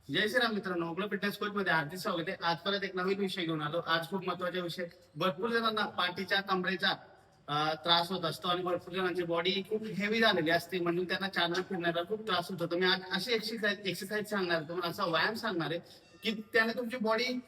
जय श्रीराम मित्रांनो, ओगलो fitness coach मध्ये हार्दिक स्वागत आहे. आज परत एक नवीन विषय घेऊन आलो. आज खूप महत्वाचा विषय. भरपूर जणांना पाठीच्या कमरेचा त्रास होत असतो आणि भरपूर जणांची बॉडी खूप हेवी झालेली असते, म्हणून त्यांना चालणं फिरण्याला खूप त्रास होतो. तर मी आज अशी एक्सरसाइज सांगणार आहे तुम्हाला, असा व्यायाम सांगणार आहे की त्याने तुमची बॉडी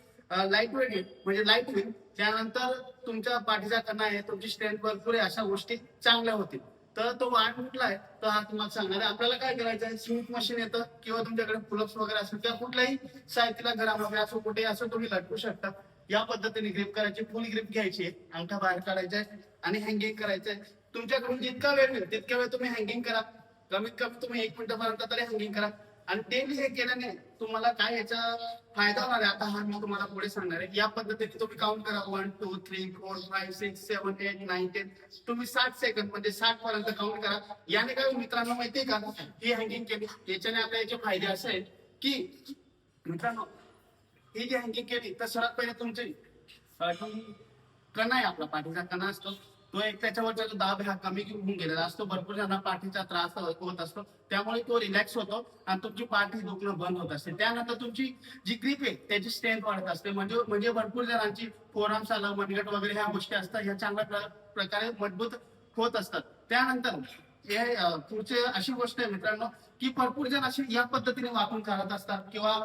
लाईट वेट होईल, म्हणजे लाईट होईल. त्यानंतर तुमच्या पाठीचा कणा आहे, तुमची स्ट्रेंथ भरपूर आहे, अशा गोष्टी चांगल्या होतील. तर तो व्यायाम कुठला आहे तर हा तुम्हाला सांगणार आहे. आपल्याला काय करायचं आहे, स्मिथ मशीन येतं किंवा तुमच्याकडे पुलअप्स वगैरे असेल किंवा कुठल्याही साहित्याला घरामध्ये असो कुठे असो तुम्ही लटकू शकता. या पद्धतीने ग्रिप करायची, फुल ग्रिप घ्यायची, अंगठा बाहेर काढायचा आणि हँगिंग करायचंय. तुमच्याकडून जितका वेळ मिळेल तितक्या वेळ तुम्ही हँगिंग करा. कमीत कमी तुम्ही 1 मिनिटापर्यंत तरी हँगिंग करा. आणि डेली हे केल्याने तुम्हाला काय याचा फायदा होणार आहे आता हा मी तुम्हाला पुढे सांगणार आहे. या पद्धतीने तुम्ही काउंट करा, 1 2 3 4 5 6 7 8 9 10. तुम्ही 60 सेकंद म्हणजे 60 पर्यंत काउंट करा. याने काय मित्रांनो माहितीये का, ही हँगिंग केली याच्याने आपल्या याचे फायदे असे आहेत की मित्रांनो, ही जी हँगिंग केली तर सर्वात पहिले तुमची कणा आहे, आपला पाठीचा कणा असतो तो एक, त्याच्यावरचा जो दाब हा कमी होऊन गेलेला असतो. भरपूर जणांना पाठीचा त्रास होत असतो, त्यामुळे तो रिलॅक्स होतो आणि तुमची पाठी दुखणं बंद होत असते. त्यानंतर तुमची जी ग्रीप आहे त्याची स्ट्रेंथ वाढत असते, म्हणजे भरपूर जणांची फोरआर्म्स आलं, मनगट वगैरे ह्या गोष्टी असतात, ह्या चांगल्या प्रकारे मजबूत होत असतात. त्यानंतर हे पुढचे अशी गोष्ट आहे मित्रांनो की भरपूर जण अशी या पद्धतीने वापरून करत असतात किंवा